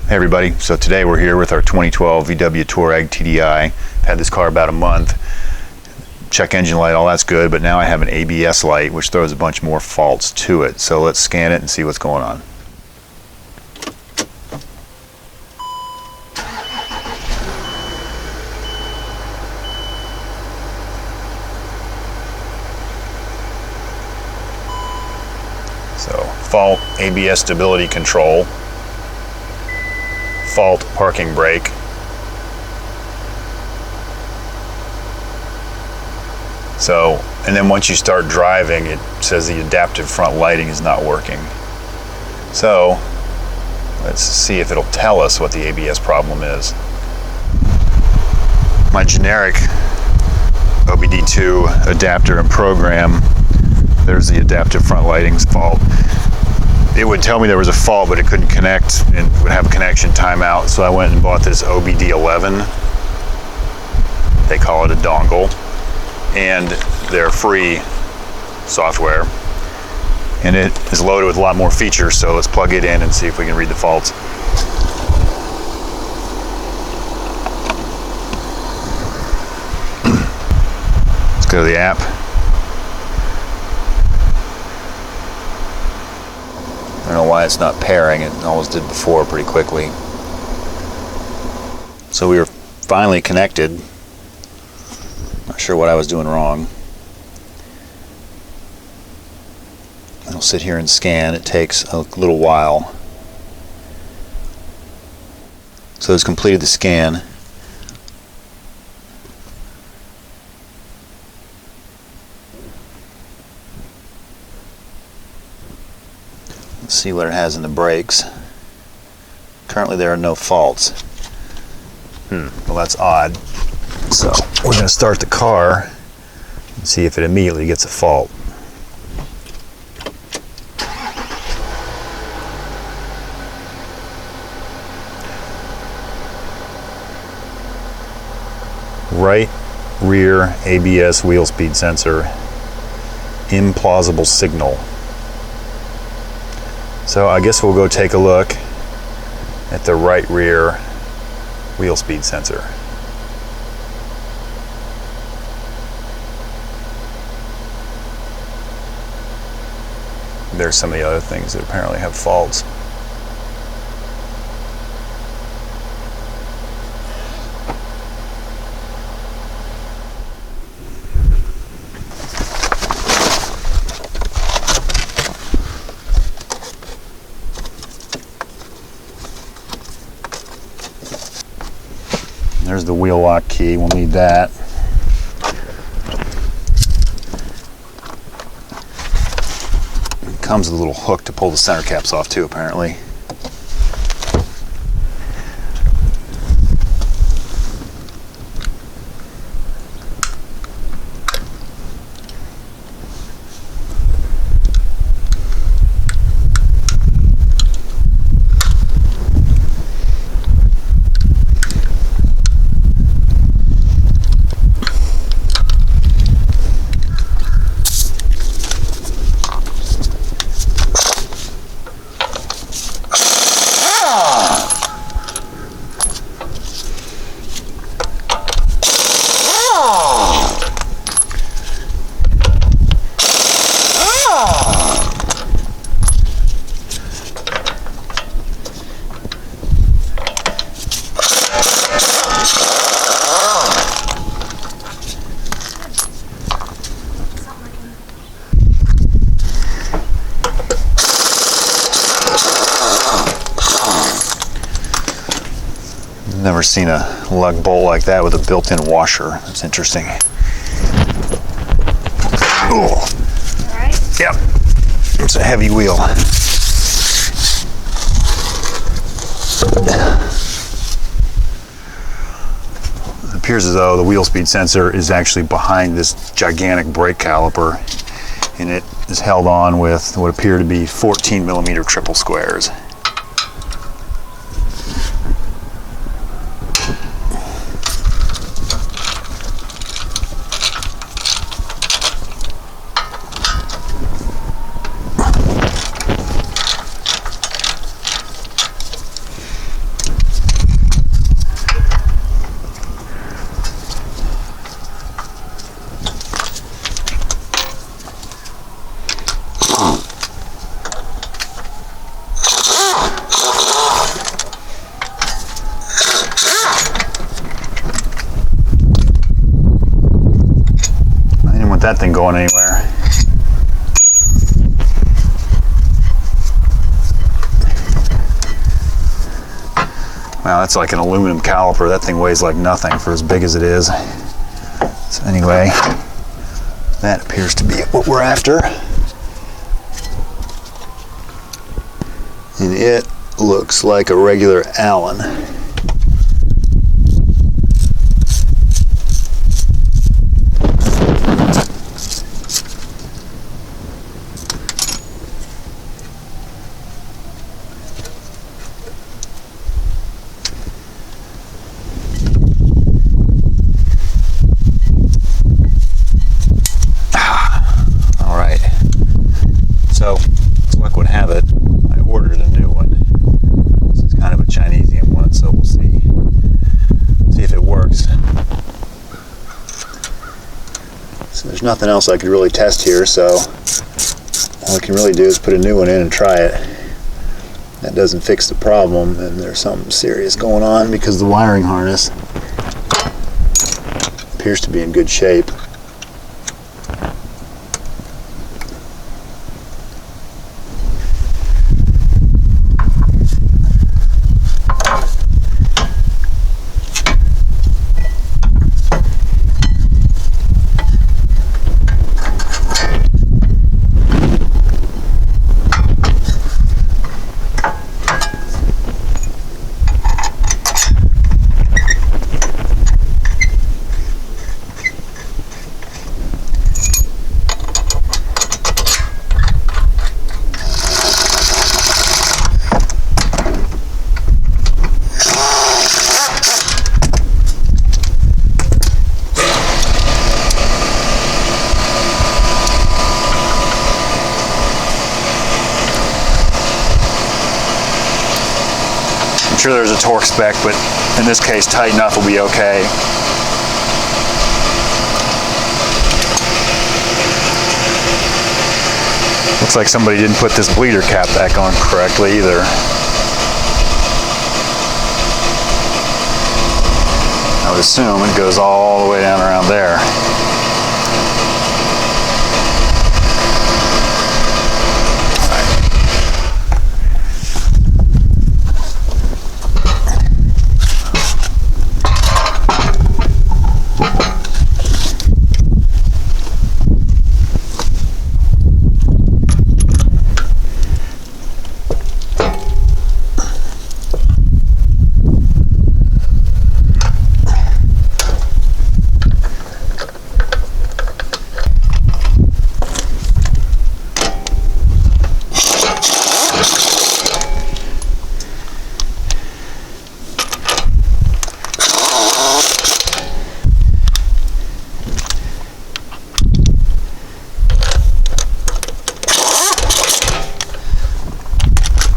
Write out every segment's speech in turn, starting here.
Hey everybody, so today we're here with our 2012 VW Touareg TDI. I've had this car about a month. Check engine light, all that's good, but now I have an ABS light which throws a bunch more faults to it. So let's scan it and see what's going on. So, fault ABS stability control, fault parking brake, so, and then once you start driving, it says the adaptive front lighting is not working. So, let's see if it'll tell us what the ABS problem is. My generic OBD2 adapter and program, there's the adaptive front lighting's fault. It would tell me there was a fault, but it couldn't connect and would have a connection timeout. So I went and bought this OBD11. They call it a dongle, and they're free software. And it is loaded with a lot more features. So let's plug it in and see if we can read the faults. Let's go to the app. I don't know why it's not pairing. It always did before pretty quickly. So we were finally connected. Not sure what I was doing wrong. I'll sit here and scan. It takes a little while. So it's completed the scan. Let's see what it has in the brakes. Currently there are no faults. Well, that's odd. So we're going to start the car and see if it immediately gets a fault. Right rear ABS wheel speed sensor, implausible signal. So I guess we'll go take a look at the right rear wheel speed sensor. There's some of the other things that apparently have faults. There's the wheel lock key, we'll need that. It comes with a little hook to pull the center caps off too, apparently. Never seen a lug bolt like that with a built-in washer. That's interesting. Ooh. All right? Yep. It's a heavy wheel. It appears as though the wheel speed sensor is actually behind this gigantic brake caliper, and it is held on with what appear to be 14mm triple squares. that thing going anywhere. Wow, that's like an aluminum caliper. That thing weighs like nothing for as big as it is. So anyway, that appears to be what we're after. And it looks like a regular Allen. So, as luck would have it, I ordered a new one. This is kind of a Chinesian one, so we'll see if it works. So there's nothing else I could really test here, so all I can really do is put a new one in and try it. That doesn't fix the problem, and there's something serious going on because the wiring harness appears to be in good shape. I'm sure there's a torque spec, but in this case, tight enough will be okay. Looks like somebody didn't put this bleeder cap back on correctly either. I would assume it goes all the way down around there.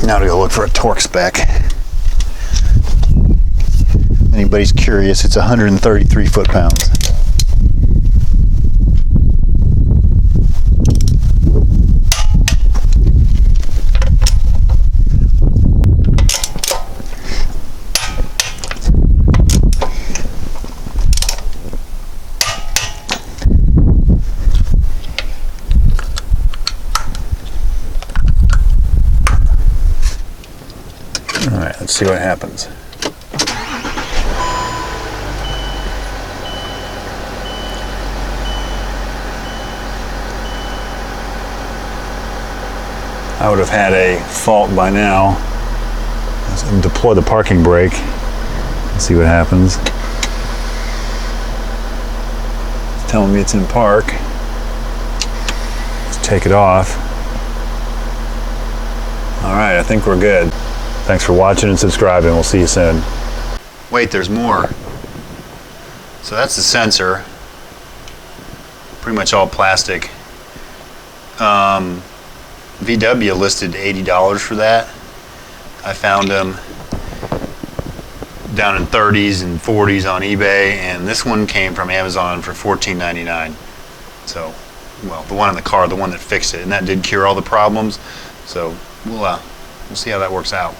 Now to go look for a torque spec. Anybody's curious, it's 133 foot-pounds. All right, let's see what happens. I would have had a fault by now. Let's deploy the parking brake. Let's see what happens. It's telling me it's in park. Let's take it off. All right, I think we're good. Thanks for watching and subscribing. We'll see you soon. Wait, there's more. So that's the sensor. Pretty much all plastic. VW listed $80 for that. I found them down in 30s and 40s on eBay, and this one came from Amazon for $14.99. So, well, the one in the car, the one that fixed it, and that did cure all the problems. So we'll see how that works out.